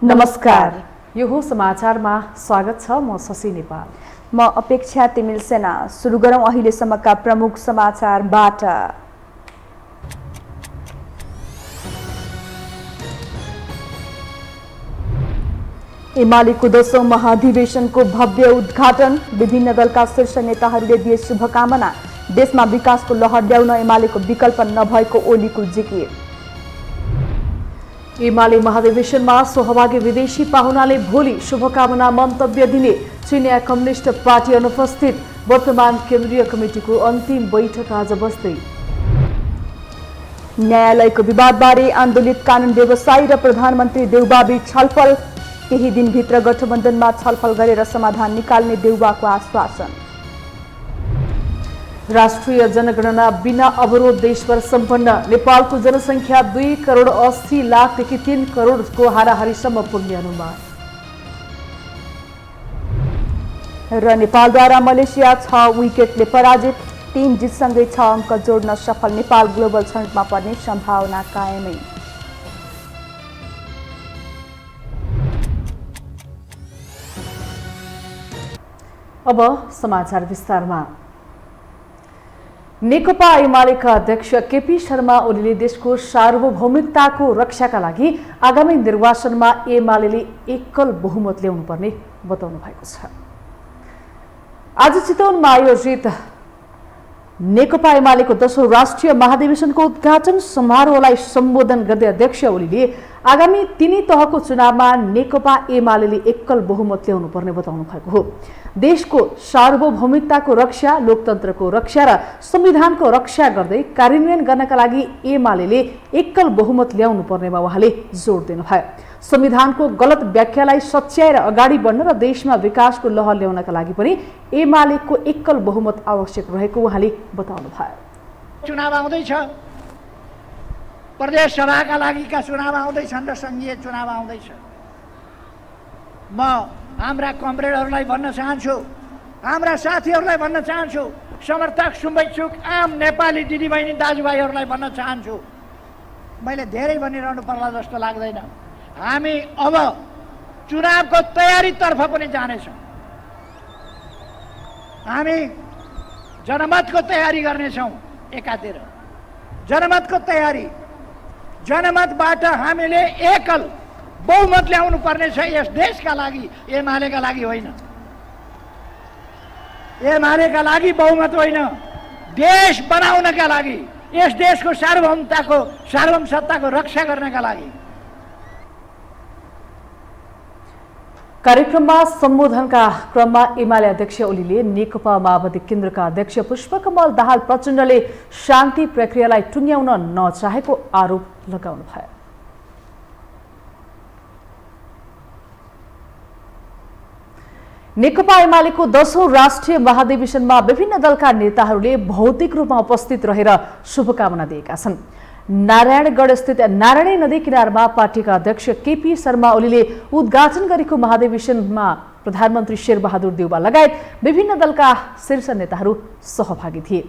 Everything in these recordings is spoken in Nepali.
नमस्कार, यो हो समाचारमा स्वागत छ। म शशि नेपाल। म अपेक्षा तिमिल सेना। सुरु गरौँ अहिलेसम्मका प्रमुख समाचारबाट। एमालेको 10औं महाधिवेशनको भव्य उद्घाटन। विभिन्न दलका शीर्ष नेताहरूले दिए शुभकामना। देशमा विकासको लहर ल्याउन एमालेको विकल्प नभएको ओलीको जिकिर। एमाले महाधिवेशनमा सहभागी विदेशी पाहुनाले भोलि शुभकामना मन्तव्य दिने। चिनिया कम्युनिस्ट पार्टी अनुपस्थित। वर्तमान केन्द्रीय कमिटिको अन्तिम बैठक आज बस्दै। न्यायालयको विवादबारे आन्दोलित कानून व्यवसायी र प्रधानमन्त्री देउबाबीच छलफल। केही दिनभित्र गठबन्धनमा छलफल गरेर समाधान निकाल्ने देउबाको आश्वासन। राष्ट्रिय जनगणना बिना अवरोध देशभर सम्पन्न। नेपालको जनसङ्ख्या 2,80,00,000 3 करोडको हाराहारीसम्म पुग्ने अनुमान। र नेपालद्वारा मलेसिया 6 विकेटले पराजित। 3 जितसँगै 6 अङ्क जोड्न सफल नेपाल ग्लोबल छनौटमा पर्ने सम्भावना कायमै। अब समाचार विस्तारमा। नेकपा एमालेका अध्यक्ष केपी शर्मा ओलीले देशको सार्वभौमिकताको रक्षाका लागि आगामी निर्वाचनमा एमालेले एकल बहुमत ल्याउनुपर्ने बताउनु भएको छ। आज चितवनमा आयोजित नेकपा एमालेको 10औं राष्ट्रिय महाधिवेशनको उद्घाटन समारोहलाई सम्बोधन गर्दै अध्यक्ष ओलीले आगामी तिनै तहको चुनावमा नेकपा एमालेले एकल बहुमत ल्याउनुपर्ने बताउनु भएको हो। देशको सार्वभौमिकताको रक्षा, लोकतन्त्रको रक्षा र संविधानको रक्षा गर्दै कार्यान्वयन गर्नका लागि एमालेले एकल बहुमत ल्याउनु पर्नेमा उहाँले जोड दिनुभयो। संविधानको गलत व्याख्यालाई सच्याएर अगाडि बढ्न र देशमा विकासको लहर ल्याउनका लागि पनि एमालेको एकल बहुमत आवश्यक रहेको उहाँले बताउनुभयो। चुनाव आउँदैछ, प्रदेश सभाका लागिका चुनाव आउँदैछन् र संघीय चुनाव आउँदैछ। म हाम्रा कमरेडहरूलाई भन्न चाहन्छु, हाम्रा साथीहरूलाई भन्न चाहन्छु, समर्थक शुभेच्छुक आम नेपाली दिदीबहिनी दाजुभाइहरूलाई भन्न चाहन्छु, मैले धेरै भनिरहनु पर्ला जस्तो लाग्दैन। हामी अब चुनावको तयारीतर्फ पनि जानेछौँ। हामी जनमतको तयारी गर्नेछौँ। एकातिर जनमतको तयारी, जनमतबाट हामीले एकल बहुमत ल्याउनु पर्ने छ यस देशका लागि, एमालेका लागि होइन। एमालेका लागि बहुमत होइन, देश बनाउनका लागि, यस देशको सार्वभौम सत्ताको रक्षा गर्नका लागि। कार्यक्रममा सम्बोधनका क्रममा एमाले अध्यक्ष ओलीले नेकपा माओवादी केन्द्रका अध्यक्ष पुष्पकमल दाहाल प्रचण्डले शान्ति प्रक्रियालाई टुङ्ग्याउन नचाहेको आरोप लगाउनु भयो। नेकपा एमालेको 10औं राष्ट्रिय महाधिवेशनमा विभिन्न दलका नेताहरूले भौतिक रूपमा उपस्थित रहेर शुभकामना दिएका छन्। नारायणगढ स्थित नारायणी नदी किनारमा पार्टीका अध्यक्ष केपी शर्मा ओलीले उद्घाटन गरेको महाधिवेशनमा प्रधानमन्त्री शेरबहादुर देउबा लगायत विभिन्न दलका शीर्ष नेताहरू सहभागी थिए।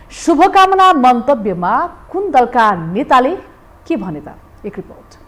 शुभकामना मन्तव्यमा कुन दलका नेताले के भने त, एक रिपोर्ट।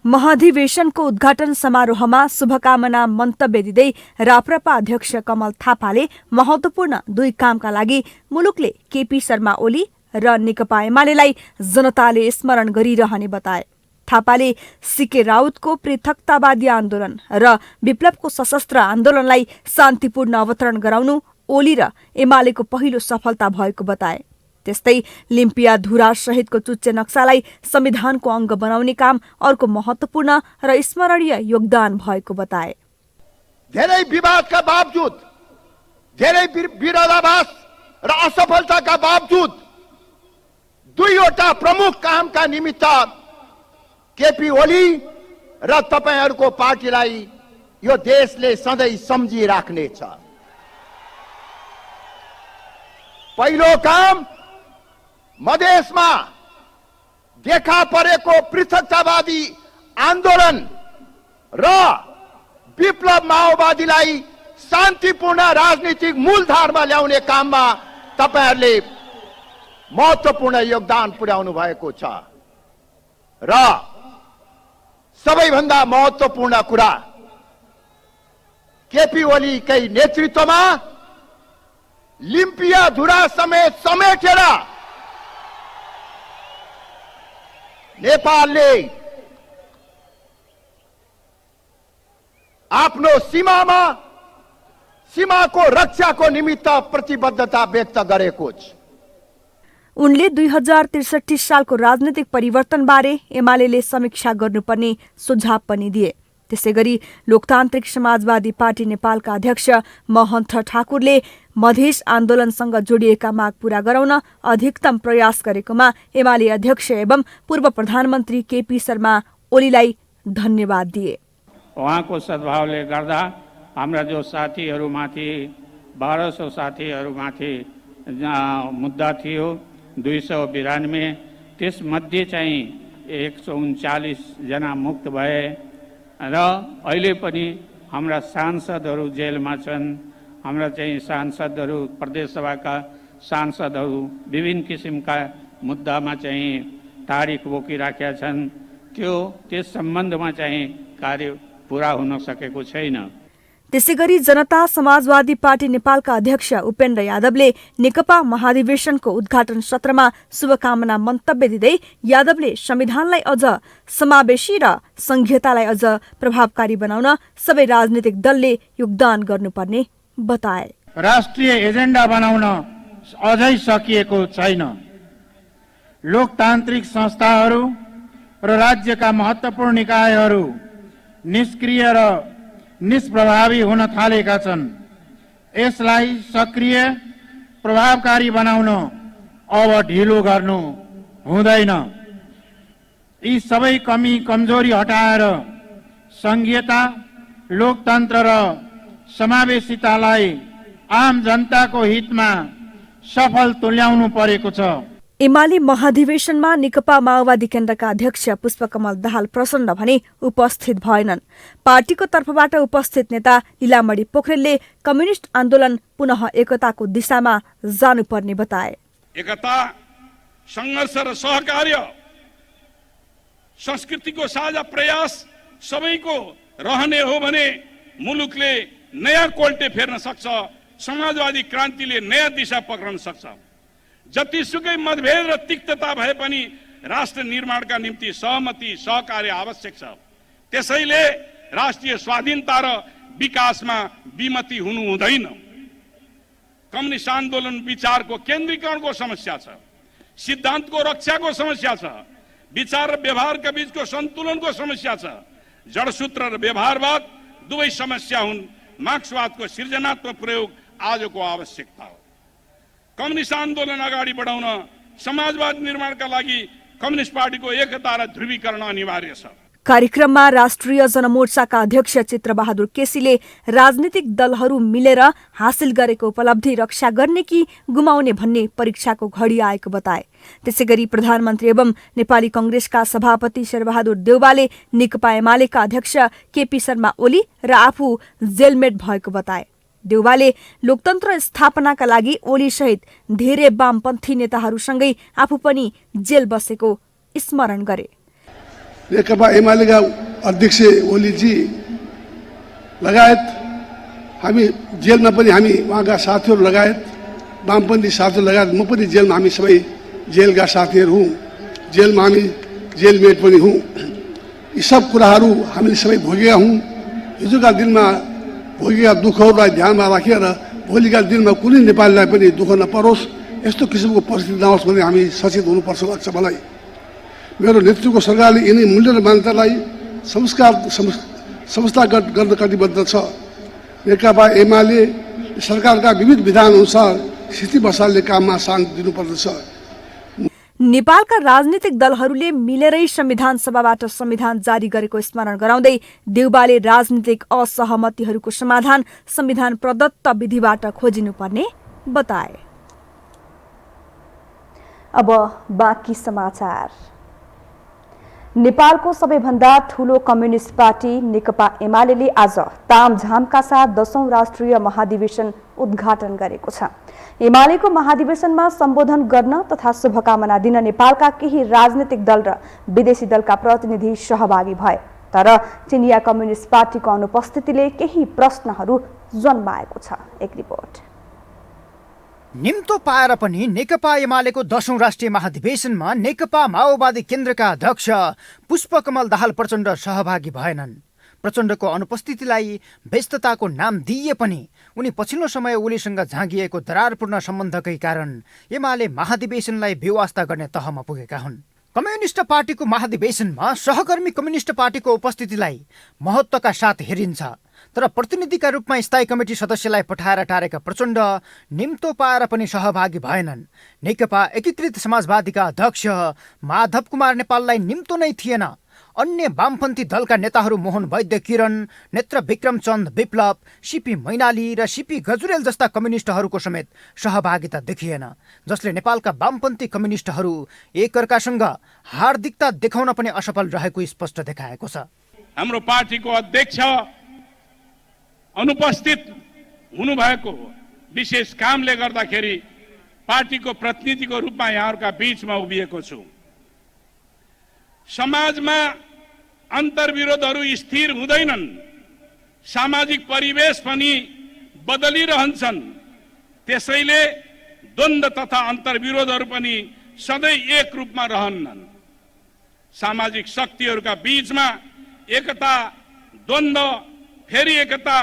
महाधिवेशनको उद्घाटन समारोहमा शुभकामना मन्तव्य दिँदै राप्रपा अध्यक्ष कमल थापाले महत्वपूर्ण 2 कामका लागि मुलुकले केपी शर्मा ओली र नेकपा एमालेलाई जनताले स्मरण गरिरहने बताए। थापाले सीके राउतको पृथकतावादी आन्दोलन र विप्लवको सशस्त्र आन्दोलनलाई शान्तिपूर्ण अवतरण गराउनु ओली र एमालेको पहिलो सफलता भएको बताए। त्यस्तै लिम्पिया धुरा सहितको चुच्चे नक्सालाई संविधानको अङ्ग बनाउने काम अर्को महत्वपूर्ण र स्मरणीय योगदान भएको बताए। धेरै विवादका बावजुद, धेरै विरोधाभास र असफलताका बावजुद 2वटा प्रमुख कामका निमित्त केपी ओली र तपाईहरूको पार्टीलाई यो देशले सधैँ सम्झिराख्नेछ। पहिलो काम, मधेसमा देखा परेको पृथकतावादी आन्दोलन र विप्लव माओवादीलाई शान्तिपूर्ण राजनीतिक मूलधारमा ल्याउने काममा तपाईहरुले महत्त्वपूर्ण योगदान पुर्याउनु भएको छ। र सबैभन्दा महत्त्वपूर्ण कुरा केपी ओलीकै नेतृत्वमा लिम्पिया धुरा समेटेर नेपालले आफ्नो सीमाको रक्षाको निमित्त प्रतिबद्धता व्यक्त गरेको छ। उनले 2063 सालको राजनीतिक परिवर्तनबारे एमालेले समीक्षा गर्नुपर्ने सुझाव पनि दिए। त्यसैगरी लोकतान्त्रिक समाजवादी पार्टी नेपालका अध्यक्ष महन्त ठाकुरले मधेस आन्दोलनसँग जोडिएका माग पूरा गराउन अधिकतम प्रयास गरेकोमा एमाले अध्यक्ष एवं पूर्व प्रधानमन्त्री केपी शर्मा ओलीलाई धन्यवाद दिए। उहाँको सद्भावले गर्दा हाम्रा जो साथीहरूमाथि 1200 साथीहरूमाथि मुद्दा थियो 292, त्यसमध्ये चाहिँ 139 जना मुक्त भए र अहिले पनि हाम्रा सांसदहरू जेलमा छन्। हाम्रा चाहिँ सांसदहरू प्रदेश सभाका सांसदहरू विभिन्न किसिमका मुद्दामा चाहिँ तारिख बोकिराखेका छन्। त्यस सम्बन्धमा चाहिँ कार्य पूरा हुन सकेको छैन। त्यसैगरी जनता समाजवादी पार्टी नेपालका अध्यक्ष उपेन्द्र यादवले नेकपा महाधिवेशनको उद्घाटन सत्रमा शुभकामना मन्तव्य दिँदै यादवले संविधानलाई अझ समावेशी र संघीयतालाई अझ प्रभावकारी बनाउन सबै राजनीतिक दलले योगदान गर्नुपर्ने बताए। राष्ट्रिय एजेन्डा बनाउन अझै सकिएको छैन। लोकतान्त्रिक संस्थाहरू र राज्यका महत्त्वपूर्ण निकायहरू निष्क्रिय र निष्प्रभावी हुन थालेका छन्। यसलाई सक्रिय प्रभावकारी बनाउन अब ढिलो गर्नु हुँदैन। यी सबै कमी कमजोरी हटाएर संघीयता, लोकतन्त्र र समावेशितालाई आम जनताको हितमा सफल तुल्याउनु परेको छ। एमाले महाधिवेशनमा नेकपा माओवादी केन्द्रका अध्यक्ष पुष्पकमल दाहाल प्रचण्ड भने उपस्थित भएनन्। पार्टीको तर्फबाट उपस्थित नेता लीलामणि पोखरेलले कम्युनिस्ट आन्दोलन पुनः एकताको दिशामा जानुपर्ने बताए। एकता, संघर्ष र सहकार्य, संस्कृतिको साझा प्रयास सबैको रहने हो भने मुलुकले नयाँ कोल्टे फेर्न सक्छ। समाजवादी क्रान्तिले नयाँ दिशा पक्रन सक्छ। जतिसुकै मतभेद र तिक्तता भए पनि राष्ट्र निर्माणका निम्ति सहमति, सहकार्य आवश्यक छ। त्यसैले राष्ट्रिय स्वाधीनता र विकासमा विमति हुनु हुँदैन। कम्युनिस्ट आन्दोलन विचारको केन्द्रीकरणको समस्या छ, सिद्धान्तको रक्षाको समस्या छ, विचार र व्यवहारका बीचको सन्तुलनको समस्या छ। जडसूत्र र व्यवहारवाद दुवै समस्या हुन्। मार्क्सवादको सृजनात्मक प्रयोग आजको आवश्यकता हो। कम्युनिस्ट आन्दोलन अगाडि बढाउन समाजवाद निर्माणका लागि कम्युनिस्ट पार्टीको एकता र ध्रुवीकरण अनिवार्य छ। कार्यक्रममा राष्ट्रिय जनमोर्चाका अध्यक्ष चित्रबहादुर केसीले राजनीतिक दलहरू मिलेर हासिल गरेको उपलब्धि रक्षा गर्ने कि गुमाउने भन्ने परीक्षाको घडी आएको बताए। त्यसैगरी प्रधानमन्त्री एवं नेपाली कंग्रेसका सभापति शेरबहादुर देउवाले नेकपा एमालेका अध्यक्ष केपी शर्मा ओली र आफू जेलमेट भएको बताए। देउवाले लोकतन्त्र स्थापनाका लागि ओली सहित धेरै वामपन्थी नेताहरूसँगै आफू पनि जेल बसेको स्मरण गरे। नेकपा एमालेका अध्यक्ष ओलीजी लगायत हामी जेलमा पनि हामी उहाँका साथीहरू लगायत वामपन्थी साथीहरू लगायत म पनि जेलमा हामी सबै जेलका साथीहरू हौँ। जेलमा हामी जेलमेट पनि हौँ। यी सब कुराहरू हामीले सबै भोगेका हौँ। हिजोका दिनमा भोगेका दुःखहरूलाई ध्यानमा राखेर भोलिका दिनमा कुनै नेपालीलाई पनि दुःख नपरोस्, यस्तो किसिमको परिस्थिति नहोस् भने हामी सचेत हुनुपर्छ लाग्छ मलाई। मेरो नेतृत्वको सरकारले यिनी मूल्य र मान्यतालाई संस्थागत गर्न कटिबद्ध छ। नेकपा एमाले सरकारका विविध विधानअनुसार स्थिति बसाल्ने काममा साथ दिनुपर्दछ। नेपालका राजनीतिक दलहरूले मिलेरै संविधान सभाबाट संविधान जारी गरेको स्मरण गराउँदै देउवाले राजनीतिक असहमतिहरूको समाधान संविधान प्रदत्त विधिबाट खोजिनुपर्ने बताए। अब बाँकी समाचार। नेपालको सबैभन्दा ठूलो कम्युनिस्ट पार्टी नेकपा एमाले आज तामझामका साथ 10औं राष्ट्रिय महाधिवेशन उद्घाटन गरेको छ। एमालेको महाधिवेशनमा सम्बोधन गर्न तथा शुभकामना दिन नेपालका केही राजनीतिक दल र विदेशी दलका प्रतिनिधि सहभागी भए, तर चिनिया कम्युनिस्ट पार्टीको अनुपस्थितिले केही प्रश्नहरू जन्माएको छ। एक रिपोर्ट। निम्तो पाएर पनि नेकपा एमालेको 10औं राष्ट्रिय महाधिवेशनमा नेकपा माओवादी केन्द्रका अध्यक्ष पुष्पकमल दाहाल प्रचण्ड सहभागी भएनन्। प्रचण्डको अनुपस्थितिलाई व्यस्तताको नाम दिइए पनि उनी पछिल्लो समय ओलीसँग झाँगिएको दरारपूर्ण सम्बन्धकै कारण एमाले महाधिवेशनलाई बेवास्ता गर्ने तहमा पुगेका हुन्। कम्युनिस्ट पार्टीको महाधिवेशनमा सहकर्मी कम्युनिस्ट पार्टीको उपस्थितिलाई महत्त्वका साथ हेरिन्छ, तर प्रतिनिधिका रूपमा स्थायी कमिटी सदस्यलाई पठाएर टारेका प्रचण्ड निम्तो पाएर पनि सहभागी भएनन्। नेकपा एकीकृत समाजवादीका अध्यक्ष माधव कुमार नेपाललाई निम्तो नै थिएन। अन्य वामपन्थी दलका नेताहरू मोहन वैद्य किरण, नेत्र विक्रम चन्द विप्लव, सीपी मैनाली र सीपी गजुरेल जस्ता कम्युनिस्टहरूको समेत सहभागिता देखिएन, जसले नेपालका वामपन्थी कम्युनिस्टहरू एकअर्कासँग हार्दिकता देखाउन पनि असफल रहेको स्पष्ट देखाएको छ। हाम्रो पार्टीको अध्यक्ष अनुपस्थित हुनुभएको विशेष कामले गर्दाखेरि पार्टीको प्रतिनिधिको रूपमा यहाँहरूका बीचमा उभिएको छु। समाजमा अन्तर्विरोधहरू स्थिर हुँदैनन्, सामाजिक परिवेश पनि बदलिरहन्छन्, त्यसैले द्वन्द्व तथा अन्तर्विरोधहरू पनि सधैँ एक रूपमा रहन्नन्। सामाजिक शक्तिहरूका बीचमा एकता, द्वन्द्व, फेरि एकता,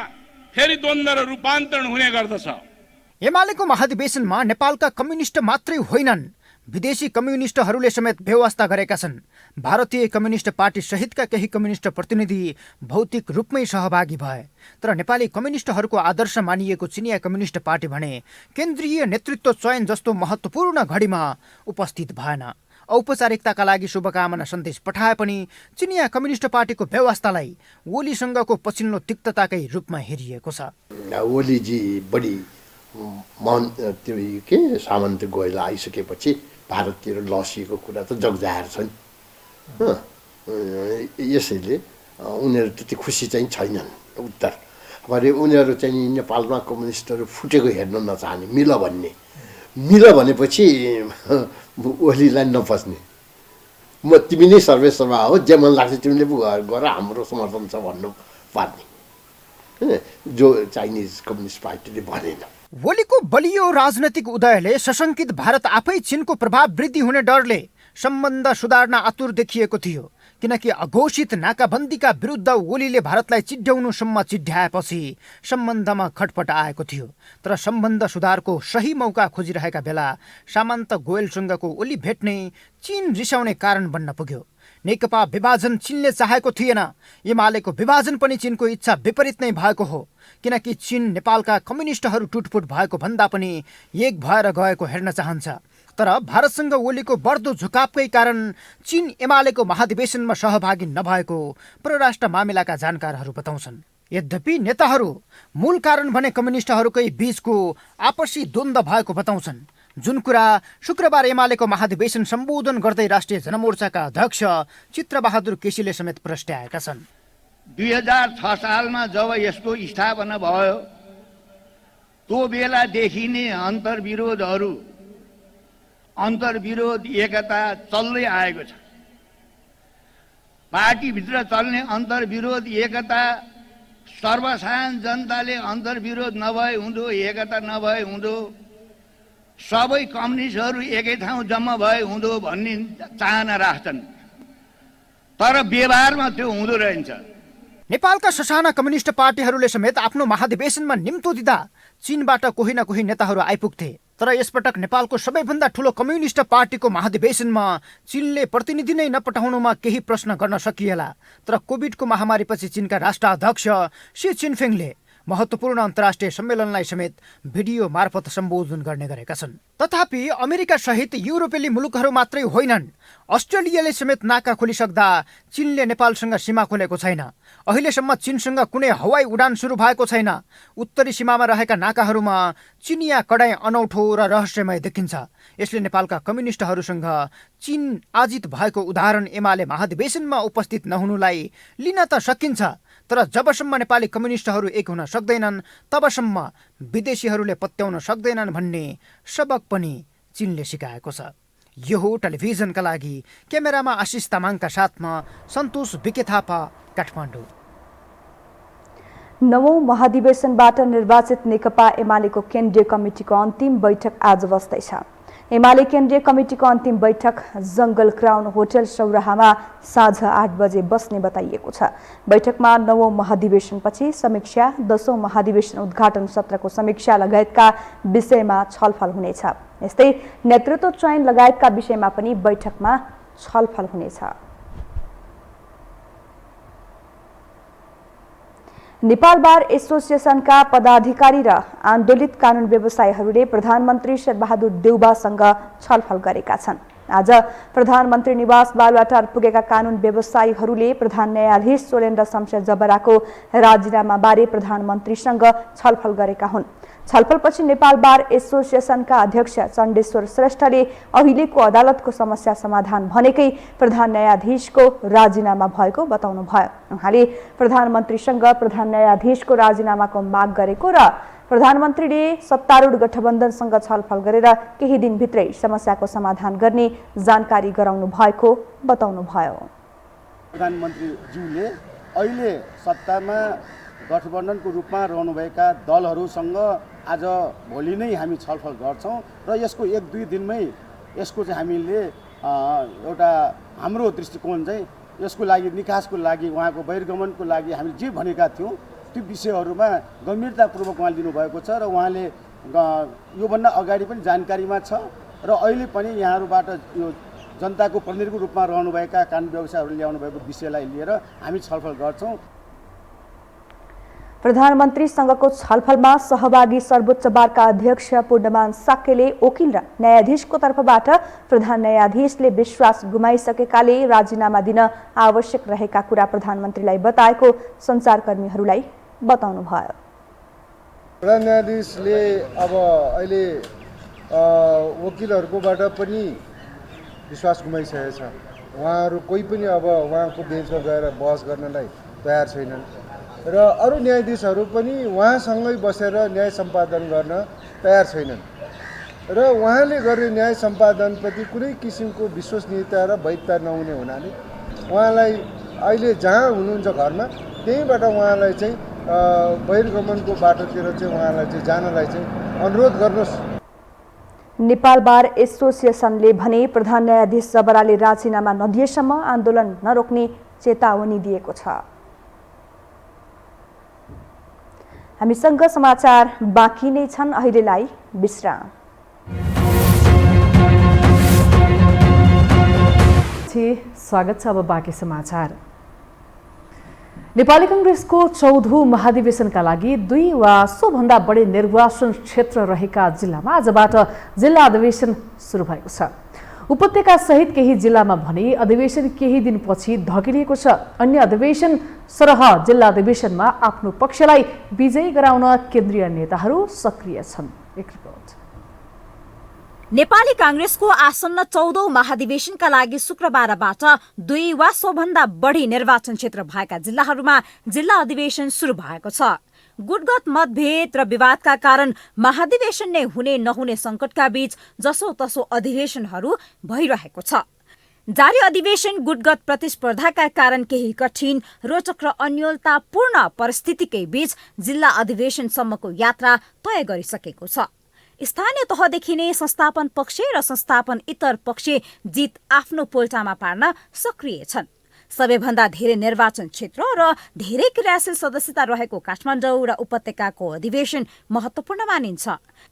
फेरि द्वन्द्व र रूपान्तरण हुने गर्दछ। एमालेको महाधिवेशनमा नेपालका कम्युनिस्ट मात्रै होइनन्, विदेशी कम्युनिस्टहरूले समेत व्यवस्था गरेका छन्। भारतीय कम्युनिस्ट पार्टी सहितका केही कम्युनिस्ट प्रतिनिधि भौतिक रूपमै सहभागी भए, तर नेपाली कम्युनिस्टहरूको आदर्श मानिएको चिनिया कम्युनिस्ट पार्टी भने केन्द्रीय नेतृत्व चयन जस्तो महत्त्वपूर्ण घडीमा उपस्थित भएन। औपचारिकताका लागि शुभकामना सन्देश पठाए पनि चिनिया कम्युनिस्ट पार्टीको व्यवस्थालाई ओलीसँगको पछिल्लो तिक्तताकै रूपमा हेरिएको छ। ओलीजी बढी त्यो के सामन्त गोयल आइसकेपछि भारततिर लसिएको कुरा त जगजाहेर छ नि। यसैले उनीहरू त्यति खुसी चाहिँ छैनन्। उत्तर भरे उनीहरू चाहिँ नेपालमा कम्युनिस्टहरू फुटेको हेर्न नचाहने, मिल भनेपछि ओलीलाई नपस्ने। म तिमी नै सर्वेसर्वा हो, जे मन लाग्छ तिमीले गर, हाम्रो समर्थन छ भन्नु पर्ने, जो चाइनिज कम्युनिस्ट पार्टीले भनेन। ओलीको बलियो राजनैतिक उदयले सशङ्कित भारत आफै चीनको प्रभाव वृद्धि हुने डरले सम्बन्ध सुधार्न आतुर देखिएको थियो, किनकि अघोषित नाकाबन्दीका विरुद्ध ओलीले भारतलाई चिढ्याउनुसम्म चिढ्याएपछि सम्बन्धमा खटपट आएको थियो। तर सम्बन्ध सुधारको सही मौका खोजिरहेका बेला सामन्त गोयलसँगको ओली भेट नै चीन रिसाउने कारण बन्न पुग्यो। नेकपा विभाजन चीनले चाहेको थिएन, एमालेको विभाजन पनि चीनको इच्छा विपरीत नै भएको हो, किनकि चीन नेपालका कम्युनिस्टहरू टुटफुट भएको भन्दा पनि एक भएर गएको हेर्न चाहन्छ। तर भारतसँग ओलीको बढ्दो झुकावकै कारण चीन एमालेको महाधिवेशनमा सहभागी नभएको परराष्ट्र मामिलाका जानकारहरू बताउँछन्। यद्यपि नेताहरू मूल कारण भने कम्युनिस्टहरूकै बीचको आपसी द्वन्द्व भएको बताउँछन्, जुन कुरा शुक्रबार एमालेको महाधिवेशन सम्बोधन गर्दै राष्ट्रिय जनमोर्चाका अध्यक्ष चित्रबहादुर केसीले समेत प्रस्ट्याएका छन्। 2006 सालमा जब यसको स्थापना भयो, त्यो बेलादेखि नै अन्तर्विरोध एकता चल्दै आएको छ। पार्टीभित्र चल्ने अन्तर्विरोध एकता, सर्वसाधारण जनताले अन्तर्विरोध नभए हुँदो, एकता नभए हुँदो, सबै कम्युनिस्टहरू एकै ठाउँ जम्मा भए हुँदो भन्ने चाहना राख्छन्, तर व्यवहारमा त्यो हुँदो रहन्छ। नेपालका ससाना कम्युनिस्ट पार्टीहरूले समेत आफ्नो महाधिवेशनमा निम्तो दिँदा चीनबाट कोही न कोही नेताहरू आइपुग्थे, तर यसपटक नेपालको सबैभन्दा ठूलो कम्युनिस्ट पार्टीको महाधिवेशनमा चीनले प्रतिनिधि नै नपठाउनुमा केही प्रश्न गर्न सकिएला। तर कोभिडको महामारीपछि चीनका राष्ट्र अध्यक्ष सी चिनफिङले महत्त्वपूर्ण अन्तर्राष्ट्रिय सम्मेलनलाई समेत भिडियो मार्फत सम्बोधन गर्ने गरेका छन्। तथापि अमेरिका सहित युरोपेली मुलुकहरू मात्रै होइनन्, अस्ट्रेलियाले समेत नाका खोलिसक्दा चीनले नेपालसँग सीमा खोलेको छैन। अहिलेसम्म चीनसँग कुनै हवाई उडान सुरु भएको छैन। उत्तरी सीमामा रहेका नाकाहरूमा चीनिया कडाई अनौठो र रहस्यमय देखिन्छ। यसले नेपालका कम्युनिस्टहरूसँग चीन आजित भएको उदाहरण एमाले महाधिवेशनमा उपस्थित नहुनुलाई लिन त सकिन्छ, तर जबसम्म नेपाली कम्युनिस्टहरू एक हुन सक्दैनन् तबसम्म विदेशीहरूले पत्याउन सक्दैनन् भन्ने सबक पनि चीनले सिकाएको छ। यो हो टेलिभिजनका लागि क्यामेरामा आशिष तामाङका साथमा सन्तोष बिके थापा, काठमाडौँ। 9औं महाधिवेशनबाट निर्वाचित नेकपा एमालेको केन्द्रीय कमिटीको अन्तिम बैठक आज बस्दैछ। एमाले केन्द्रीय कमिटीको अन्तिम बैठक जंगल क्राउन होटल सौराहामा साँझ 8 बजे बस्ने बताइएको छ। बैठकमा 9औं महाधिवेशनपछि समीक्षा, 10औं महाधिवेशन उद्घाटन सत्रको समीक्षा लगायतका विषयमा छलफल हुनेछ। यस्तै नेतृत्व चयन लगायतका विषयमा पनि बैठकमा छलफल हुनेछ। नेपाल बार एसोसिएसनका पदाधिकारी र आन्दोलित कानुन व्यवसायीहरूले प्रधानमन्त्री शेरबहादुर देउबासँग छलफल गरेका छन्। आज प्रधानमन्त्री निवास बालुवाटार पुगेका कानुन व्यवसायीहरूले प्रधान न्यायाधीश सोलेन्द्र शमशेर जबराको राजीनामाबारे प्रधानमन्त्रीसँग छलफल गरेका हुन्। छलफलपछि नेपाल बार एसोसिएसनका अध्यक्ष चण्डेश्वर श्रेष्ठले अहिलेको अदालतको समस्या समाधान भनेकै प्रधान न्यायाधीशको राजीनामा भएको बताउनुभयो। उहाँले प्रधानमन्त्रीसँग प्रधान न्यायाधीशको राजीनामाको माग गरेको र प्रधानमन्त्रीले सत्तारूढ गठबन्धनसँग छलफल गरेर केही दिनभित्रै समस्याको समाधान गर्ने जानकारी गराउनु भएको बताउनुभयो। प्रधानमन्त्रीज्यूले अहिले सत्तामा गठबन्धनको रूपमा रहनुभएका दलहरूसँग आज भोलि नै हामी छलफल गर्छौँ र यसको 1-2 दिनमै यसको चाहिँ हामीले एउटा हाम्रो दृष्टिकोण चाहिँ यसको लागि निकासको लागि उहाँको बहिर्गमनको लागि हामीले जे भनेका थियौँ त्यो विषयहरूमा गम्भीरतापूर्वक उहाँले दिनुभएको छ र उहाँले योभन्दा अगाडि पनि जानकारीमा छ र अहिले पनि यहाँहरूबाट यो जनताको प्रतिनिधिको रूपमा रहनुभएका कानुन व्यवसायीहरूले ल्याउनु भएको विषयलाई लिएर हामी छलफल गर्छौँ। प्रधानमन्त्रीसँगको छलफलमा सहभागी सर्वोच्च बारका अध्यक्ष पूर्णमान साक्यले वकिल र न्यायाधीशको तर्फबाट प्रधान न्यायाधीशले विश्वास गुमाइसकेकाले राजीनामा दिन आवश्यक रहेका कुरा प्रधानमन्त्रीलाई बताएको सञ्चारकर्मीहरूलाई बताउनुभयो। प्रधान न्यायाधीशले अब अहिले वकिलहरूकोबाट पनि विश्वास गुमाइसकेको छ। उहाँहरू कोही पनि अब उहाँको बेन्चमा गएर बहस गर्नलाई तयार छैनन् र अरू न्यायाधीशहरू पनि उहाँसँगै बसेर न्याय सम्पादन गर्न तयार छैनन् र उहाँले गर्ने न्याय सम्पादनप्रति कुनै किसिमको विश्वसनीयता र वैधता नहुने हुनाले उहाँलाई अहिले जहाँ हुनुहुन्छ घरमा त्यहीँबाट उहाँलाई चाहिँ बहिर्गमनको बाटोतिर चाहिँ उहाँलाई चाहिँ जानलाई चाहिँ अनुरोध गर्नुहोस्। नेपाल बार एसोसिएसनले भने प्रधान न्यायाधीश जबराले राजीनामा नदिएसम्म आन्दोलन नरोक्ने चेतावनी दिएको छ। हामीसँग समाचार बाँकी नै छन्, अहिलेलाई विश्राम। स्वागत छ। अब बाँकी समाचार। नेपाली कांग्रेसको 14औं महाधिवेशनका लागि 2 वा सोभन्दा बढी निर्वाचन क्षेत्र रहेका जिल्लामा आजबाट जिल्ला अधिवेशन सुरु भएको छ। उपत्यका सहित केही जिल्लामा भने अधिवेशन केही दिनपछि धकिलिएको छ। अन्य अधिवेशन सरह जिल्ला अधिवेशनमा आफ्नो पक्षलाई विजयी गराउन केन्द्रीय नेताहरू सक्रिय छन्। एक रिपोर्ट। नेपाली कांग्रेसको आसन्न 14औं महाधिवेशनका लागि शुक्रबारबाट 2 वा सोभन्दा बढी निर्वाचन क्षेत्र भएका जिल्लाहरूमा जिल्ला अधिवेशन सुरु भएको छ। गुटगत मतभेद र विवादका कारण महाधिवेशन नै हुने नहुने संकटका बीच जसोतसो अधिवेशनहरू भइरहेको छ। जारी अधिवेशन गुटगत प्रतिस्पर्धाका कारण केही कठिन, रोचक र अन्योलतापूर्ण परिस्थितिकै बीच जिल्ला अधिवेशनसम्मको यात्रा तय गरिसकेको छ। स्थानीय तहदेखि नै संस्थापन पक्ष र संस्थापन इतर पक्ष जित आफ्नो पोल्टामा पार्न सक्रिय छन्। सबैभन्दा धेरै निर्वाचन क्षेत्र र धेरै क्रियाशील सदस्यता रहेको काठमाडौँ र उपत्यकाको अधिवेशन महत्वपूर्ण मानिन्छ।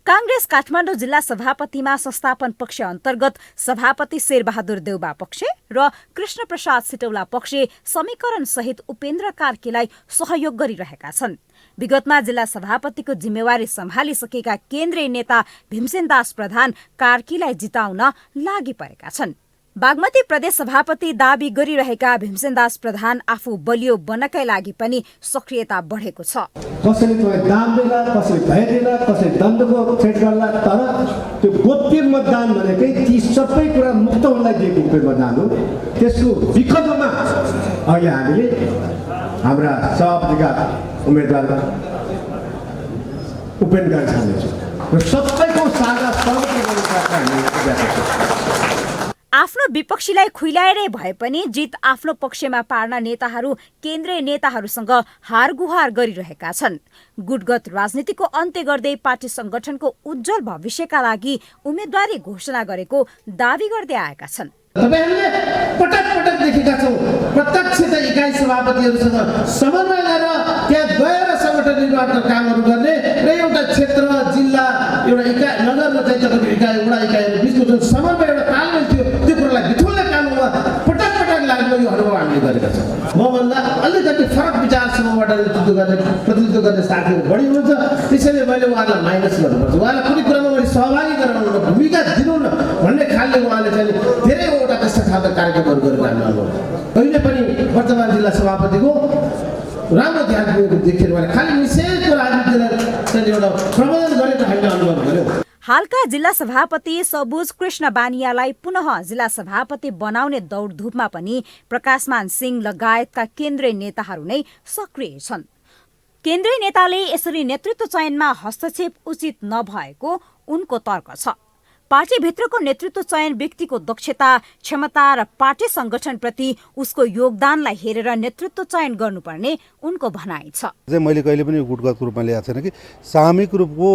कांग्रेस काठमाडौँ जिल्ला सभापतिमा संस्थापन पक्ष अन्तर्गत सभापति शेरबहादुर देउबा पक्ष र कृष्ण प्रसाद सिटौला पक्ष समीकरण सहित उपेन्द्र कार्कीलाई सहयोग गरिरहेका छन्। विगतमा जिल्ला सभापतिको जिम्मेवारी सम्हालिसकेका केन्द्रीय नेता भीमसेन दास प्रधान कार्कीलाई जिताउन लागि परेका छन्। बागमती प्रदेश सभापति दावी गरिरहेका भीमसेन दास प्रधान आफू बलियो बन्नकै लागि पनि सक्रियता बढेको छ। कसैले तपाईँ दाम देला, कसैले भय देला, कसैले दण्डको थ्रेट गर्ला, तर त्यो गोप्य मतदान भनेकै ती सबै कुरा मुक्त हुनलाई दिएको गोप्य मतदान हो। त्यसको विकल्पमा अहिले हामीले हाम्रा सभापतिका उम्मेदवार उपेन्द्र छानेछौँ र सबैको साझा सहमति गर्ने कुरा हामी आफ्नो विपक्षीलाई खुइलाएरै भए पनि जित आफ्नो पक्षमा पार्न नेताहरू केन्द्रीय नेताहरूसँग हारगुहार गरिरहेका छन्। गुटगत राजनीतिको अन्त्य गर्दै पार्टी संगठनको उज्जवल भविष्यका लागि उम्मेदवारी घोषणा गरेको दावी गर्दै आएका छन्। तपाईहरुले पटक पटक देखेका छौं प्रत्यक्ष इकाइ सभापतिहरूसँग समन्वय गरेर त्यहाँ गएर संगठन निर्माणका कामहरू गर्ने र एउटा क्षेत्र जिल्ला एउटा इकाइ नगर र चाहिँ इकाइ वडा इकाइहरु बीचको जुन समन्वय एउटा तालमेल थियो त्यो कुरालाई बिथुल्ने काममा पटक पटक लाग्ने यो अनुभव हामीले गरेका छौं। मभन्दा अलिकति फरक विचार समूहबाट प्रतिनिधित्व गर्ने साथीहरू बढी हुनुहुन्छ, त्यसैले मैले उहाँलाई माइनस गर्नुपर्छ। उहाँलाई कुनै कुरामा मैले सहभागी गराउनु न भूमिका दिनु न भन्ने खालले उहाँले चाहिँ धेरैवटा त्यस्ता खालका कार्यक्रमहरू गरिरहनु भएको। अहिले पनि वर्तमान जिल्ला सभापतिको राम्रो ध्यान देखेर भने खालि निषेधको राजनीतिलाई चाहिँ एउटा प्रबन्धन गरेको हामीले अनुभव गर्यौँ। हालका जिल्ला सभापति सबुज कृष्ण बानियालाई पुनः जिल्ला सभापति बनाउने दौडधुपमा पनि प्रकाशमान सिंह लगायतका केन्द्रीय नेताहरू नै सक्रिय छन्। केन्द्रीय नेताले यसरी नेतृत्व चयनमा हस्तक्षेप उचित नभएको उनको तर्क छ। पार्टीभित्रको नेतृत्व चयन व्यक्तिको दक्षता, क्षमता र पार्टी संगठनप्रति उसको योगदानलाई हेरेर नेतृत्व चयन गर्नुपर्ने उनको भनाइ छ। मैले कहिले पनि गुटगत रूपमा ल्याएको छैन कि सामूहिक रूपको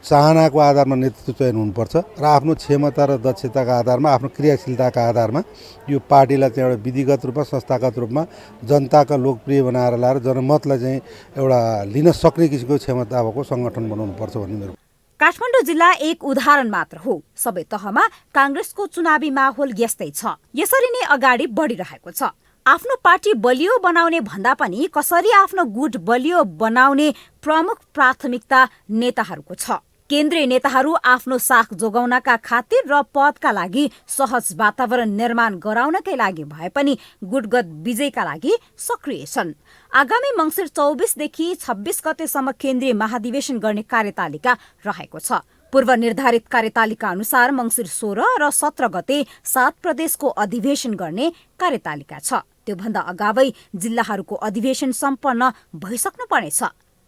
चाहनाको आधारमा नेतृत्व चयन हुनुपर्छ र आफ्नो क्षमता र दक्षताका आधारमा आफ्नो क्रियाशीलताका आधारमा यो पार्टीलाई चाहिँ एउटा विधिगत रूपमा संस्थागत रूपमा जनताका लोकप्रिय बनाएर ल्याएर जनमतलाई चाहिँ एउटा लिन सक्ने किसिमको क्षमता भएको संगठन बनाउनुपर्छ भन्ने मेरो। काठमाडौँ जिल्ला एक उदाहरण मात्र हो। सबै तहमा कांग्रेसको चुनावी माहौल यस्तै छ। यसरी नै अगाडि बढिरहेको छ। आफ्नो पार्टी बलियो बनाउने भन्दा पनि कसरी आफ्नो गुट बलियो बनाउने प्रमुख प्राथमिकता नेताहरूको छ। केन्द्रीय नेताहरू आफ्नो साख जोगाउनका खातिर र पदका लागि सहज वातावरण निर्माण गराउनकै लागि भए पनि गुटगत विजयका लागि सक्रिय छन्। आगामी मंसिर 24 देखि 26 गतेसम्म केन्द्रीय महाधिवेशन गर्ने कार्यतालिका रहेको छ। पूर्व निर्धारित कार्यतालिका अनुसार मंसिर 16 र 17 गते 7 प्रदेशको अधिवेशन गर्ने कार्यतालिका छ। त्योभन्दा अगावै जिल्लाहरूको अधिवेशन सम्पन्न भइसक्नु पर्नेछ।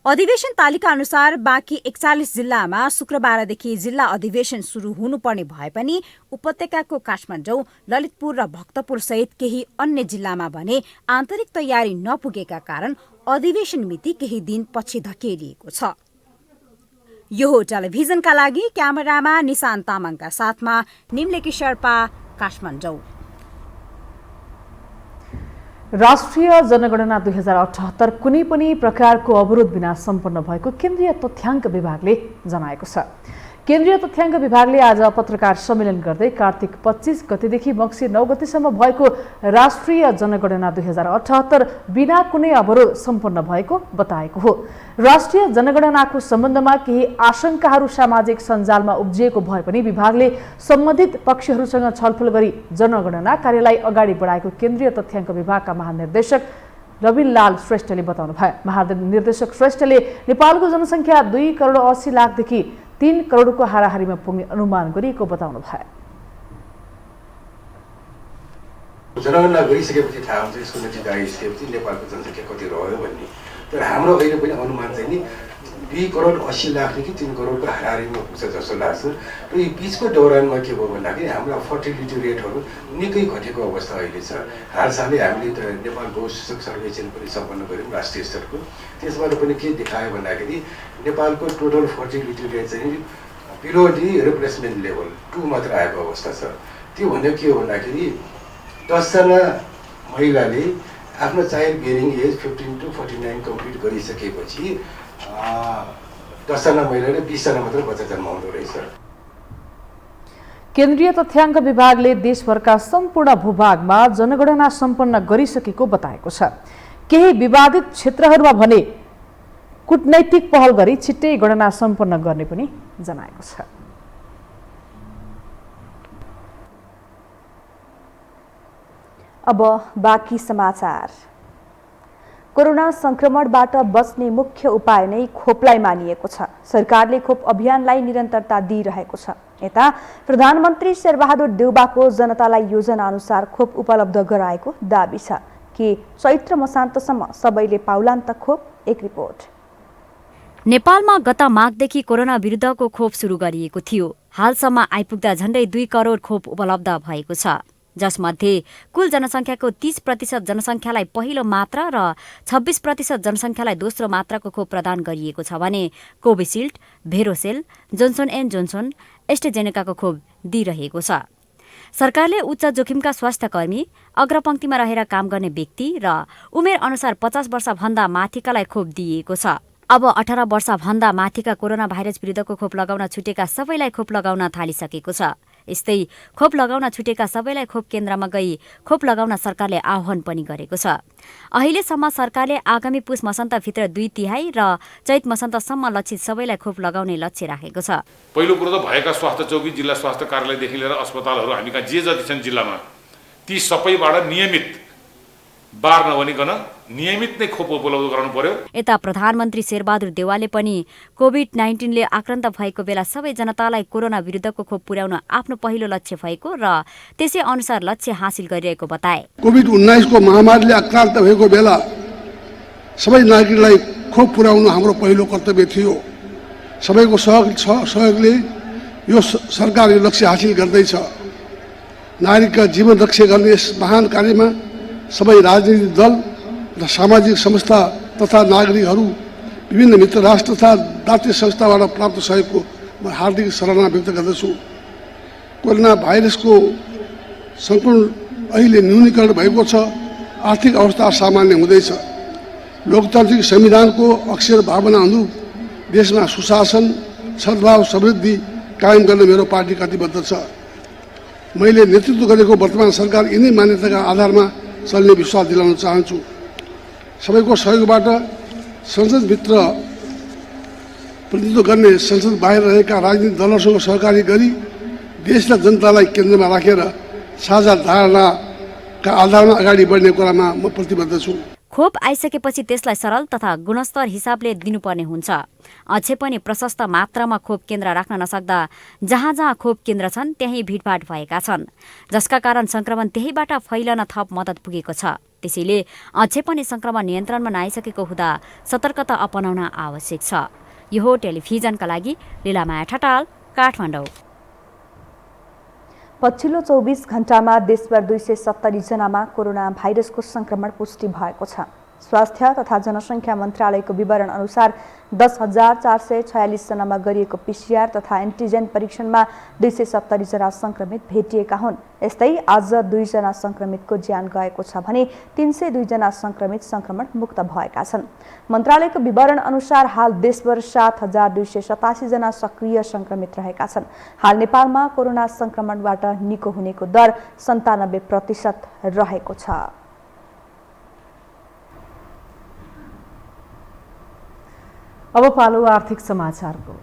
अधिवेशन तालिका अनुसार बाँकी 41 जिल्लामा शुक्रबारदेखि जिल्ला अधिवेशन सुरु हुनुपर्ने भए पनि उपत्यकाको काठमाडौँ, ललितपुर र भक्तपुर सहित केही अन्य जिल्लामा भने आन्तरिक तयारी नपुगेका कारण अधिवेशन मिति केही दिन पछि धकेलिएको छ। यो हो टेलिभिजनका लागि क्यामेरामा निशान्त तामाङका साथमा निम्लेकी शेर्पा, काठमाडौँ। राष्ट्रिय जनगणना 2078 कुनै पनि प्रकारको अवरोध बिना सम्पन्न भएको केन्द्रीय तथ्याङ्क विभागले जनाएको छ। केन्द्रीय तथ्याङ्क विभागले आज पत्रकार सम्मेलन गर्दै कार्तिक 25 गतेदेखि मक्सिर 9 गतेसम्म भएको राष्ट्रिय जनगणना 2078 बिना कुनै अवरोध सम्पन्न भएको बताएको हो। राष्ट्रिय जनगणनाको सम्बन्धमा केही आशंकाहरू सामाजिक सञ्जालमा उब्जिएको भए पनि विभागले सम्बन्धित पक्षहरूसँग छलफल गरी जनगणना कार्यलाई अगाडि बढाएको केन्द्रीय तथ्याङ्क विभागका महानिर्देशक रविलाल श्रेष्ठले बताउनुभयो। महानिर्देशक श्रेष्ठले नेपालको जनसङ्ख्या 2,80,00,000 देखि 3 करोडको हाराहारीमा पुग्ने अनुमान गरिएको बताउनु भयो। जनगणना गरिसकेपछि थाहा हुन्छ यसको नतिजा आइसकेपछि नेपालको जनसङ्ख्या कति रह्यो भन्ने। तर हाम्रो अहिले पनि अनुमान चाहिँ नि 2,80,00,000 3 करोडको हाराहारीमा पुग्छ जस्तो लाग्छ। र यो बिचको दौरानमा के भयो भन्दाखेरि हाम्रो फर्टिलिटी रेटहरू निकै घटेको अवस्था अहिले छ। हालसालै हामीले त नेपाल बहुसूचक सर्वेक्षण पनि सम्पन्न गऱ्यौँ राष्ट्रिय स्तरको। त्यसबाट पनि के देखायो भन्दाखेरि नेपालको टोटल फर्टिलिटी रेट चाहिँ बिलो दि रिप्लेसमेन्ट लेभल 2 मात्र आएको अवस्था छ। त्यो भनेको के हो भन्दाखेरि 10 जना महिलाले आफ्नो child bearing age 15 to 49 complete गरिसकेपछि 10 जना महिलाले 20 जना मात्र बच्चा जन्माउँदो रहेछ। केन्द्रीय तथ्याङ्क विभागले देशभरका सम्पूर्ण भूभागमा जनगणना सम्पन्न गरिसकेको बताएको छ। केही विवादित क्षेत्रहरूमा भने कूटनैतिक पहल गरी छिट्टै गणना सम्पन्न गर्ने पनि जनाएको छ। अब बाँकी समाचार। कोरोना संक्रमणबाट बच्ने मुख्य उपाय नै खोपलाई मानिएको छ। सरकारले खोप अभियानलाई निरन्तरता दिइरहेको छ। यता प्रधानमन्त्री शेरबहादुर देउबाको जनतालाई योजना अनुसार खोप उपलब्ध गराएको दाबी छ। के चैत्र मसान्तसम्म सबैले पाउलान् त खोप? एक रिपोर्ट। नेपालमा गत माघदेखि कोरोना विरुद्धको खोप सुरु गरिएको थियो। हालसम्म आइपुग्दा झण्डै 2 करोड खोप उपलब्ध भएको छ, जसमध्ये कुल जनसङ्ख्याको 30% जनसङ्ख्यालाई पहिलो मात्रा र 26% जनसङ्ख्यालाई दोस्रो मात्राको खोप प्रदान गरिएको छ भने कोभिसिल्ड, भेरोसेल, जोन्सन एन्ड जोन्सन, एस्ट्राजेनेकाको खोप दिइरहेको छ। सरकारले उच्च जोखिमका स्वास्थ्यकर्मी, अग्रपङ्क्तिमा रहेर काम गर्ने व्यक्ति र उमेर अनुसार 50 वर्षभन्दा माथिकालाई खोप दिइएको छ। अब 18 वर्षभन्दा माथिका कोरोना भाइरस विरुद्धको खोप लगाउन छुटेका सबैलाई खोप लगाउन थालिसकेको छ। यस्तै खोप लगाउन छुटेका सबैलाई खोप केन्द्रमा गई खोप लगाउन सरकारले आह्वान पनि गरेको छ। अहिलेसम्म सरकारले आगामी पुष मसान्तभित्र 2/3 र चैत मसान्तसम्म लक्षित सबैलाई खोप लगाउने लक्ष्य राखेको छ। पहिलो कुरो त भएका स्वास्थ्य चौकी, जिल्ला स्वास्थ्य कार्यालयदेखि लिएर अस्पतालहरू हामी कहाँ जे जति छन् जिल्लामा, ती सबैबाट नियमित बार नभनिकन नियमित नै खोप उपलब्ध गराउनु पर्यो। यता प्रधानमन्त्री शेरबहादुर देउवाले पनि कोभिड-19ले आक्रान्त भएको बेला सबै जनतालाई कोरोना विरुद्धको खोप पुर्याउन आफ्नो पहिलो लक्ष्य भएको र त्यसै अनुसार लक्ष्य हासिल गरिरहेको बताए। कोभिड-19 को महामारीले आक्रान्त भएको बेला सबै नागरिकलाई खोप पुर्याउनु हाम्रो पहिलो कर्तव्य थियो। सबैको सहयोगले यो सरकार यो लक्ष्य हासिल गर्दैछ। नागरिकका जीवन रक्षा गर्ने यस महान कार्यमा सबै राजनीतिक दल र सामाजिक संस्था तथा नागरिकहरू, विभिन्न मित्र राष्ट्र तथा दातृ संस्थाबाट प्राप्त सहयोगको म हार्दिक सराहना व्यक्त गर्दछु। कोरोना भाइरसको सङ्क्रमण अहिले न्यूनीकरण भएको छ। आर्थिक अवस्था सामान्य हुँदैछ। लोकतान्त्रिक संविधानको अक्षर भावना अनुरूप देशमा सुशासन, सद्भाव, समृद्धि कायम गर्न मेरो पार्टी कटिबद्ध छ। मैले नेतृत्व गरेको वर्तमान सरकार यिनै मान्यताका आधारमा चल्ने विश्वास दिलाउन चाहन्छु। सबैको सहयोगबाट संसदभित्र प्रतिनिधित्व गर्ने संसद बाहिर रहेका राजनीतिक दलहरूसँग सहकारी गरी देश र जनतालाई केन्द्रमा राखेर साझा धारणाका आधारमा अगाडि बढ्ने कुरामा म प्रतिबद्ध छु। खोप आइसकेपछि त्यसलाई सरल तथा गुणस्तर हिसाबले दिनुपर्ने हुन्छ। अझै पनि प्रशस्त मात्रामा खोप केन्द्र राख्न नसक्दा जहाँ जहाँ खोप केन्द्र छन् त्यही भिडभाड भएका छन्, जसका कारण संक्रमण त्यहीबाट फैलन थप मद्दत पुगेको छ। त्यसैले अझै पनि संक्रमण नियन्त्रणमा नआइसकेको हुँदा सतर्कता अपनाउन आवश्यक छ। यो हो टेलिभिजनका लागि लीलामाया ठटाल, काठमाडौँ। पछिल्लो 24 घण्टामा देशभर 270 जनामा कोरोना भाइरसको संक्रमण पुष्टि भएको छ। स्वास्थ्य तथा जनसङ्ख्या मन्त्रालयको विवरण अनुसार 10,446 जनामा गरिएको पिसिआर तथा एन्टिजेन परीक्षणमा 270 जना संक्रमित भेटिएका हुन्। यस्तै आज 2 जना संक्रमितको ज्यान गएको छ भने 302 जना संक्रमित संक्रमण मुक्त भएका छन्। मन्त्रालयको विवरण अनुसार हाल देशभर 7,287 जना सक्रिय संक्रमित रहेका छन्। हाल नेपालमा कोरोना संक्रमणबाट निको हुनेको दर 97% रहेको छ। अब पालो आर्थिक समाचारको।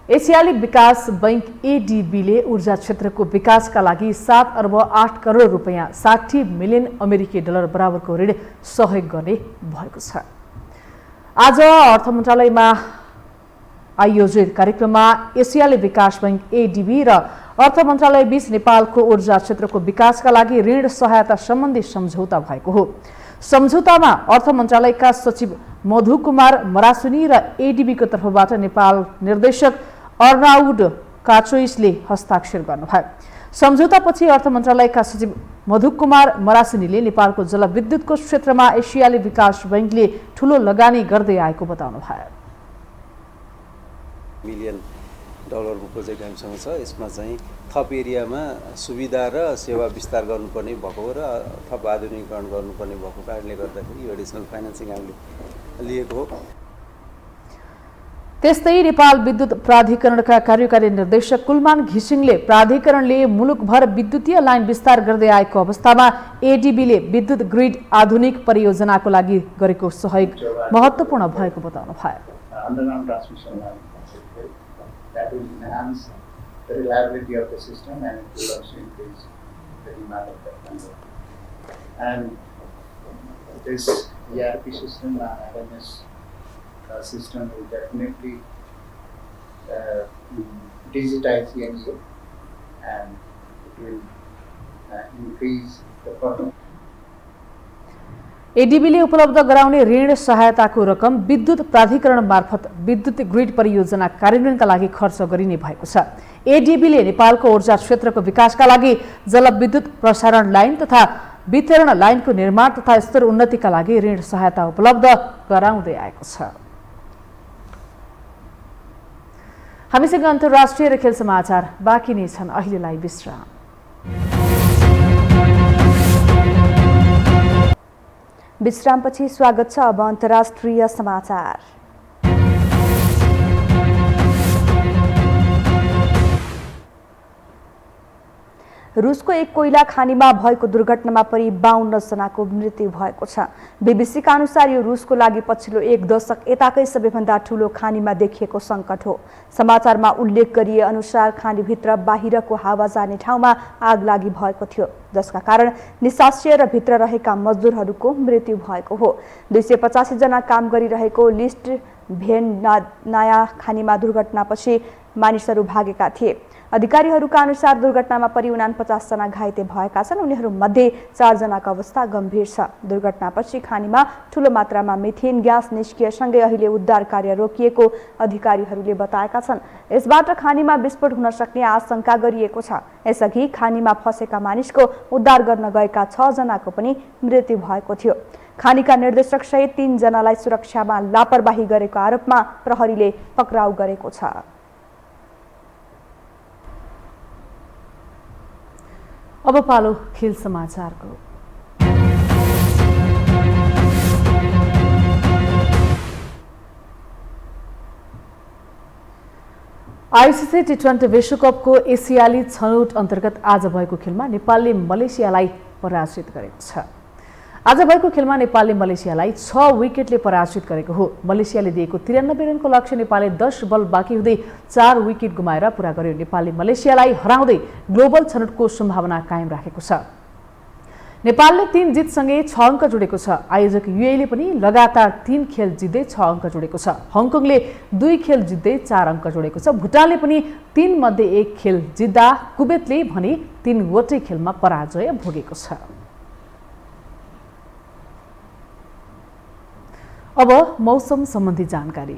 एसियाली विकास बैंक एडीबीले ऊर्जा क्षेत्रको विकासका लागि 7 अर्ब 8 करोड रुपैयाँ 60 मिलियन अमेरिकी डलर बराबरको ऋण सहयोग गर्ने भएको छ। आज अर्थ मन्त्रालयमा आयोजित कार्यक्रममा एसियाली विकास बैंक एडीबी र अर्थ मन्त्रालय बीच नेपालको ऊर्जा क्षेत्रको विकासका लागि ऋण सहायता सम्बन्धी सम्झौता भएको हो। सम्झौतामा अर्थ मन्त्रालयका सचिव मधु कुमार मरासुनी र एडीबीको तर्फबाट नेपाल निर्देशक अर्नाउड काचोइसले हस्ताक्षर गर्नुभयो। सम्झौतापछि अर्थ मन्त्रालयका सचिव मधु कुमार मरासुनीले नेपालको जलविद्युतको क्षेत्रमा एसियाली विकास बैंकले ठूलो लगानी गर्दै आएको बताउनुभयो। मिलियन डलरको प्रोजेक्ट हामीसँग छ। यसमा चाहिँ थप एरियामा सुविधा र सेवा विस्तार गर्नुपर्ने भएको हो र थप आधुनिकीकरण गर्नुपर्ने भएको कारणले गर्दाखेरि यो एडिसनल फाइनेन्सिङ हामीले लिएको हो। त्यस्तै नेपाल विद्युत प्राधिकरणका कार्यकारी निर्देशक कुलमान घिसिङले प्राधिकरणले मुलुकभर विद्युतीय लाइन विस्तार गर्दै आएको अवस्थामा एडीबीले विद्युत ग्रिड आधुनिक परियोजनाको लागि गरेको सहयोग महत्त्वपूर्ण भएको बताउनु भयो। Underground transmission line that will enhance the reliability of the system and it will also increase the demand of that number. And this ERP system and RMS system will definitely digitize ENGO and it will increase the performance. एडीबीले उपलब्ध गराउने ऋण सहायताको रकम विद्युत प्राधिकरण मार्फत विद्युत ग्रिड परियोजना कार्यान्वयनका लागि खर्च गरिने भएको छ। एडीबीले नेपालको ऊर्जा क्षेत्रको विकासका लागि जलविद्युत प्रसारण लाइन तथा वितरण लाइनको निर्माण तथा स्तर उन्नतिका लागि ऋण सहायता उपलब्ध गराउँदै आएको छ। हामीसँग अन्तर्राष्ट्रिय र खेल समाचार बाँकी नै छन्, अहिलेलाई विश्राम। विश्रामपछि स्वागत छ। अब अन्तर्राष्ट्रिय समाचार। रुसको एक कोइला खानीमा भएको दुर्घटनामा परि 52 जनाको मृत्यु भएको छ। बीबीसीका अनुसार यो रुसको लागि पछिल्लो एक दशक यताकै सबैभन्दा ठूलो खानीमा देखिएको सङ्कट हो। समाचारमा उल्लेख गरिए अनुसार खानीभित्र बाहिरको हावा जाने ठाउँमा आग लागि भएको थियो, जसका कारण निसासिए र भित्र रहेका मजदुरहरूको मृत्यु भएको हो। 285 जना काम गरिरहेको लिस्ट भेन्नाया खानीमा दुर्घटनापछि मानिसहरू भागेका थिए। अधिकारीहरूका अनुसार दुर्घटनामा परि 49 जना घाइते भएका छन्। उनीहरूमध्ये 4 जनाको अवस्था गम्भीर छ। दुर्घटनापछि खानीमा ठूलो मात्रामा मिथेन ग्यास निस्किएसँगै अहिले उद्धार कार्य रोकिएको अधिकारीहरूले बताएका छन्। यसबाट खानीमा विस्फोट हुन सक्ने आशंका गरिएको छ। यसअघि खानीमा फँसेका मानिसको उद्धार गर्न गएका 6 जनाको पनि मृत्यु भएको थियो। खानीका निर्देशक सहित 3 जनालाई सुरक्षामा लापरवाही गरेको आरोपमा प्रहरीले पक्राउ गरेको छ। अब पालो खेल समाचारको। आईसीसी टी20 विश्वकपको एसियाली छनौट अन्तर्गत आज भएको खेलमा नेपालले मलेसियालाई पराजित गरेको छ। आज भएको खेलमा नेपालले मलेसियालाई 6 विकेटले पराजित गरेको हो। मलेसियाले दिएको 93 रनको लक्ष्य नेपालले 10 बल बाँकी हुँदै 4 विकेट गुमाएर पूरा गर्यो। नेपालले मलेसियालाई हराउँदै ग्लोबल छनौटको सम्भावना कायम राखेको छ। नेपालले 3 जितसँगै 6 अङ्क जोडेको छ। आयोजक युएईले पनि लगातार 3 खेल जित्दै 6 अङ्क जोडेको छ। हङकङले 2 खेल जित्दै 4 अङ्क जोडेको छ। भुटानले पनि 3 मध्ये 1 खेल जित्दा कुवेतले भने 3 वटै खेलमा पराजय भोगेको छ। अब मौसम सम्बन्धी जानकारी।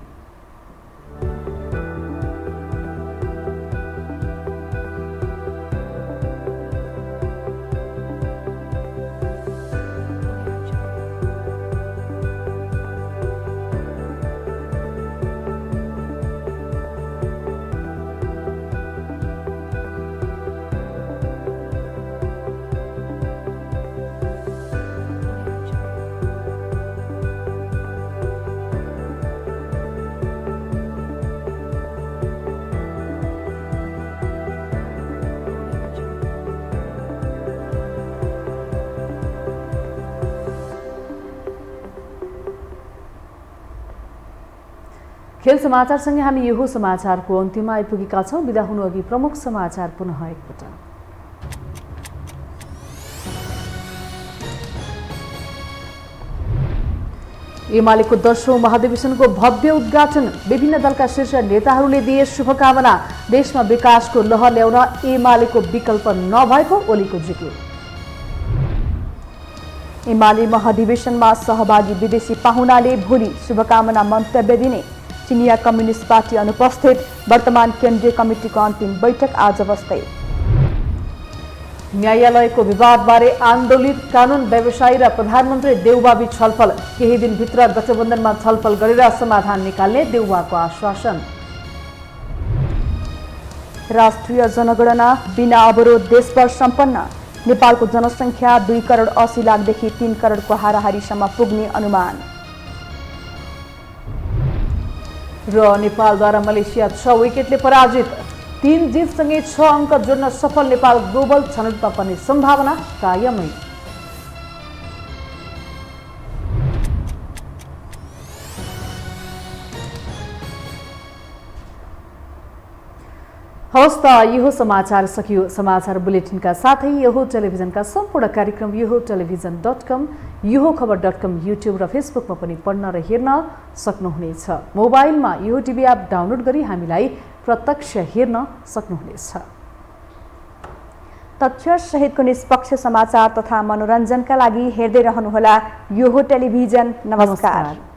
खेल समाचारसँगै हामी यो समाचारको अन्त्यमा आइपुगेका छौँ। बिदा हुनु अघि प्रमुख समाचार पुनः एकपटक। एमालेको 10औं महाधिवेशनको भव्य उद्घाटन, विभिन्न दलका शीर्ष नेताहरूले दिए शुभकामना। देशमा विकासको लहर ल्याउन एमालेको विकल्प नभएको ओलीको जिकिर। एमाले महाधिवेशनमा सहभागी विदेशी पाहुनाले भोलि शुभकामना मन्तव्य दिने। चिनिया कम्युनिस्ट पार्टी अनुपस्थित। वर्तमान केन्द्रीय कमिटीको अन्तिम बैठक आज बस्दै। न्यायालयको विवादबारे आन्दोलित कानुन व्यवसायी र प्रधानमन्त्री देउवाबीच छलफल। केही दिनभित्र गठबन्धनमा छलफल गरेर समाधान निकाल्ने देउवाको आश्वासन। राष्ट्रिय जनगणना बिना अवरोध देशभर सम्पन्न। नेपालको जनसङ्ख्या 2,80,00,000 देखि 3 करोडको हाराहारीसम्म पुग्ने अनुमान। र नेपालद्वारा मलेसिया 6 विकेटले पराजित। 3 जितसँगै 6 अङ्क जोड्न सफल नेपाल ग्लोबल छनौटमा पर्ने सम्भावना कायमै। हवस् त यो समाचार सकियो। समाचार बुलेटिनका साथै यो टेलिभिजनका सम्पूर्ण कार्यक्रम यो टेलिभिजन.com, यो खबर.com, युट्युब र फेसबुकमा पनि पढ्न र हेर्न सक्नुहुनेछ। मोबाइलमा यो टिभी एप डाउनलोड गरी हामीलाई प्रत्यक्ष हेर्न सक्नुहुनेछ। तथ्य सहितको निष्पक्ष समाचार तथा मनोरञ्जनका लागि हेर्दै रहनुहोला यो टेलिभिजन। नमस्कार।